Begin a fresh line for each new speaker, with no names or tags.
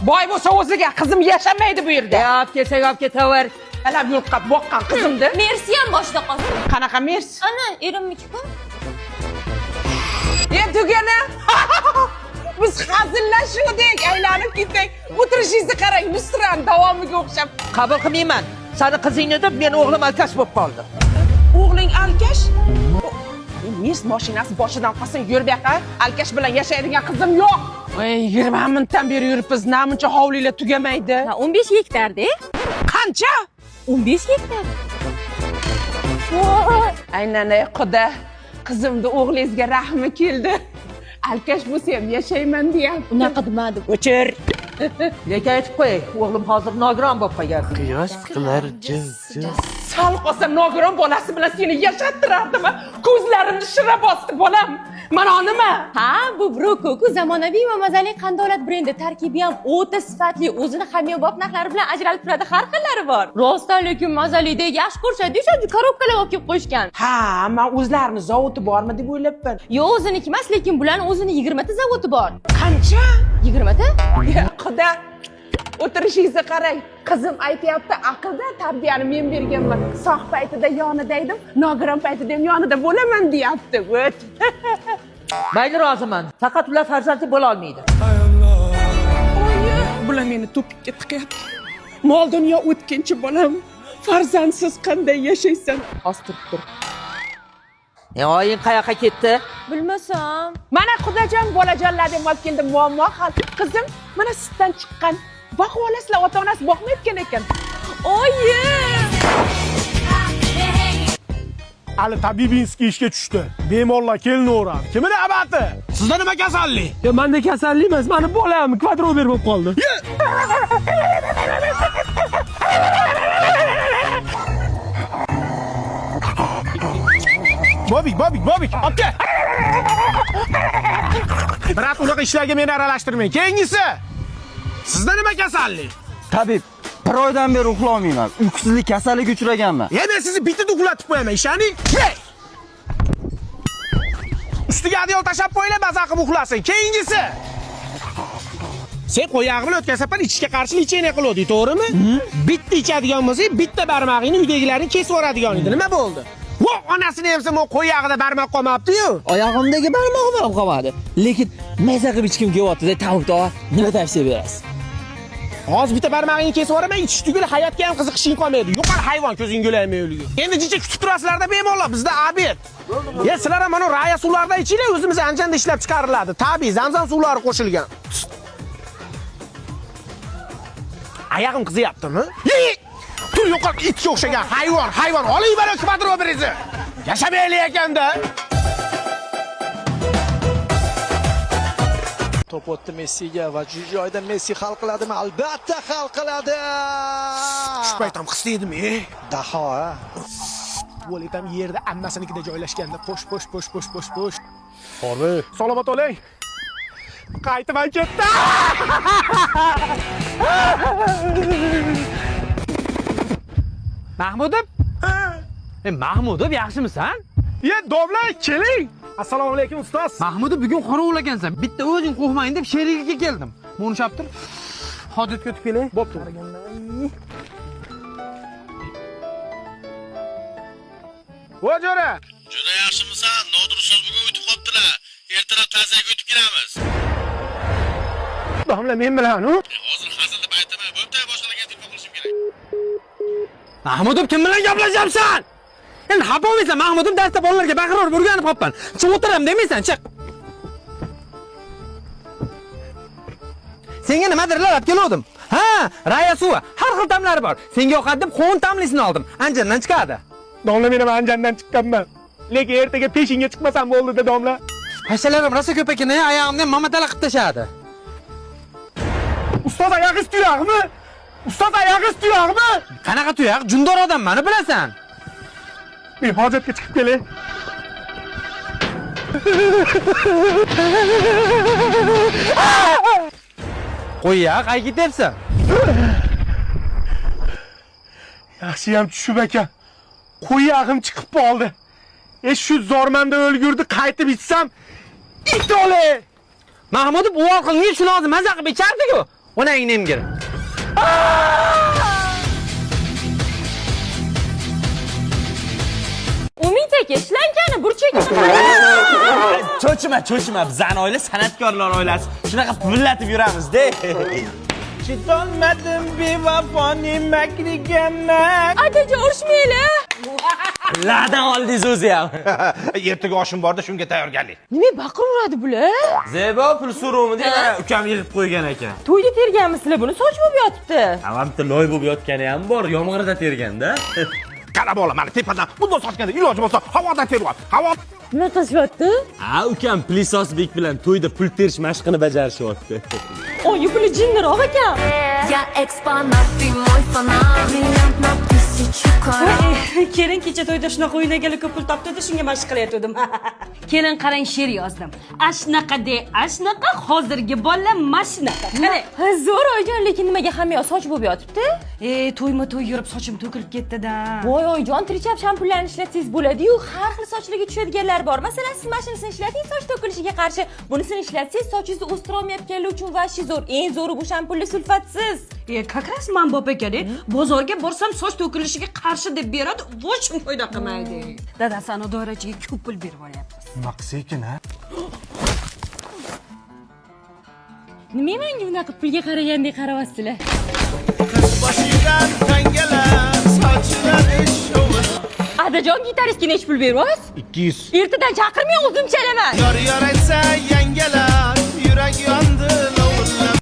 Boy bo'lsa o'ziga, qizim yashamaydi bu yerda.
Olib kelsak olib ketaver.
Alab yo'qqa boqqan qizimdi.
Mersi ham boshida qolsin.
Qanaqa mers?
Ana, erimniki-ku.
Tugana. Biz hazillashuvdik, aylanib ketdik. O'tirishingizni qarang, Nusran davomiga o'xshab.
Qabul qilmayman. Seni qizingni deb men o'g'lim alkash bo'lib qoldi.
O'g'ling alkash? Mers mashinasi boshidan qolsin, yur bu yoqqa. Alkash bilan yashaydigan qizim yo'q. Voy, 20 minutdan beri yuribmiz, namuncha hovlilar tugamaydi.
15 gektarda.
Qancha?
15 gektar.
Aynan Xudo, qizimni o'g'lingizga rahmi keldi. Alkash bo'lsa ham yashayman deyapti.
Unaqa demadi.
O'chir. Lekin aytib qo'y, o'g'lim hozir nogiron bo'lib qolgan.
Quyosh qilar jiz.
Sal qolsa nogiron bolasi bilan seni yashattirardimi? Ko'zlarimni shira bosdi bolam. Mana nima?
Ha, bu Brokoku zamonaviy va mazali qandolat brendi. Tarkibi ham o'ta sifatli, o'zini hamyonbop narxlari bilan ajralib turadi. Har xillari bor. Rostdan lekin mazalidek yaxshi ko'rishadi. Shu korobkalar olib kelib qo'yishgan.
Ha, men o'zlarini zavodi bormi deb o'ylabman.
Yo'q, o'ziniki emas, lekin bularning o'zini 20 ta zavodi bor.
Qancha?
20 ta?
Xudo, o'tirishingizni qarang. Qizim aytayapti, aqlda tarbiyani men berganman. Sog' paytida yonida edim, nogiron paytida ham yonida bo'laman deyapti. O't.
Mayli, roziman. Faqat ular farzandli bo'la olmaydi.
Oyi, bular meni to'pikka tiqyapti. Mol dunyo o'tkinchi bolam. Farzandsiz qanday yashaysan? Ostirib tur.
Oying qayoqqa ketdi?
Bilmasam.
Mana Xudojon bolajonlar deb olib keldim, muammo hal. Qizim, mana sutdan chiqqan. Boqib olasizlar, ota-onasi boqmayotgan ekan.
Oyi!
Ali Tabibinskiy ishga tushdi. Bemorlar kelinaveradi. Kimni navbati? Sizda nima kasallik?
Menda kasallik emas, mani bolam kvadrober bo'lib qoldi.
Bobik, aka. Biroq unaqa ishlarga meni aralashtirmang. Keyingisi. Sizda nima kasallik?
Tabib, bir oydan beri uxlolmayman. Uyqusizlik kasalligiga uchraganman.
Men sizni bitta uxlatib qo'yaman, ishoning. Ustiga adyol tashab qo'yinglar, maza qilib uxlasin. Keyingisi. Sen qo'yog'i bilan o'tkazsapan ichishga qarshi lecheniya qiladi, to'g'rimi? Bitta ichadigan bo'lsa, bitta barmog'ingni uydagilarni kesib yuboradigan edi. Nima bo'ldi? Vo, onasini ham sen qo'yog'ida barmoq qolmabdi-yu.
Oyog'imdagi barmog'im ham qolmadi. Lekin maza qilib ichkim kelyapti-da, Tavuk tog'a. Nima tavsiya berasiz?
Hozir bitta barmog'ingni kesib yuboraman, ichish tugul hayotga ham qiziqishing qolmaydi. Yo'qol hayvon ko'zing yo'lamay o'ligi. Endi jincha kutib turasizlarda bemalol, bizda obed. Sizlar ham mana raya suvlarida ichinglar, o'zimiz Anjanda ishlab chiqariladi. Tabiiy zamzam suvlari qo'shilgan. Oyog'im qizyaptimi? Tur yo'qol itga o'xshagan hayvon. Oling bana kvadroberni. Yashamayli ekanda.
Top o'tdi Messiga va joyda Messi hal qiladimi? Albatta hal qiladi.
Shu paytam his edimi?
Daho.
Bo'letam yerda ammasinikida joylashganda po'sh. Horbi, salomat bo'ling. Qaytib ketdi.
Mahmudov? Mahmudov, yaxshimisan?
Domla, keling. Assalomu alaykum ustoz.
Mahmudov, bugun qorovulagansan. Bitta o'zing qo'rqmang deb sherigiga keldim. Mo'nishab tur. Hojatga o'tib kelay.
Bo'pti. Vo'jora.
Juda yaxshimisan? Nodir ustoz bugun o'tib qolibdilar. Ertaroq tazaga o'tib kelamiz.
Domla, men bilan,
Hozir hazil deb aytaman. Bo'pti, boshqalarga aytib qolishim kerak.
Mahmudov, kim bilan gaplashyapsan? Endi xafa bo'lmaysan, Mahmudov darsda bolalarga baqirib o'rganib qolibman. Chiq o'tiram demaysan, chiq. Senga nimadirlar olib keldim. Ha, raya suvi, har xil ta'mlari bor. Senga yoqadi deb qovun ta'mlisini oldim. Anjandan chiqadi.
Domla, men ham Anjandan chiqqanman. Lekin ertaga peshinga chiqmasam bo'ldi-da, domla.
Hashalarim rosa ko'p ekan, oyog'imni mamatala qilib tashadi.
Ustoz oyog'i tuyog'mi?
Qanaqa tuyoq? Jundor odamman, bilasan.
Men hojatga chiqib kelay.
Qo'ya, qayga ketyapsan?
Yaxshi ham tushib ekan. Qo'yog'im chiqib qoldi. Shu zormanda o'lgurdi, qaytib ichsam, it o'le.
Mahmudov, u orqangga shuni hozir maza qilib ichardi-ku. onangni emgir.
Umid aka, shlankani burchagini
Cho'chima, bizani oila san'atkorlar oilasi. Shunaqa pullatib yuramiz-da.
Chidolmadim bevafoning makriga man.
Adajon urishmaylar.
Ladan oldingiz o'zi ham.
Ertaga oshim borda shunga tayyorgarlik.
Nima baqiraveradi bular?
Zebo pul so'rovmi deb mana ukam yig'ib qo'ygan ekan.
To'yda terganmisizlar buni, soch bo'lib yotibdi.
Avamda loy bo'lib yotgani ham bor, yomg'irda terganda.
Qarab ola, mana tepadan bunday sochganda iloji bo'lsa havodan teryapti. Havo
Nima qilishyapti?
Ha, ukam Plisosbek bilan to'yda pul terish mashqini bajarishyapti.
Oyi puli jinniroq ekan.
Я экспонат, ты мой фанат. Бриллиант на 1000 карат.
Kelin kecha to'yda shunaqa o'ynaganlar ko'p pul topdi-da, shunga mashq qilayotgandim. Kelin qarang, she'r yozdim. Ashnaqa de, ashnaqa hozirgi bolalar mashinaqa. Qarang.
Zo'r oyijon, lekin nimaga hamma yoq soch bo'lib yotibdi?
To'yma-to'y yurib sochim to'kilib ketdi-da.
Voy oyijon, trichap shampunlarni ishlatsangiz bo'ladi-yu, har xil sochlarga tushadiganlar bor. Masalan, siz mashinasini ishlating, soch to'kilishiga qarshi. Bunisini ishlatsangiz, sochingizni o'stira olmayotganlar uchun vashi zo'r. Eng zo'ri bu shampunlar sulfatsiz.
Как раз man bop ekan, bozorga borsam soch to'kilishiga qarshi deb beradi, vochim foyda qilmaydi. Dadasi ana doirachiga ko'p pul berib olyapmiz.
maqsekin ha.
Nima menga bunaqa pulga qaragandek qarayapsizlar?
Boshidan tangalar sochiladi shovur.
Adajon, gitaristga nech pul beryapsiz?
200.
Ertadan chaqirmang, o'zim chalaman.
Yor aytsa yangalar yurak yon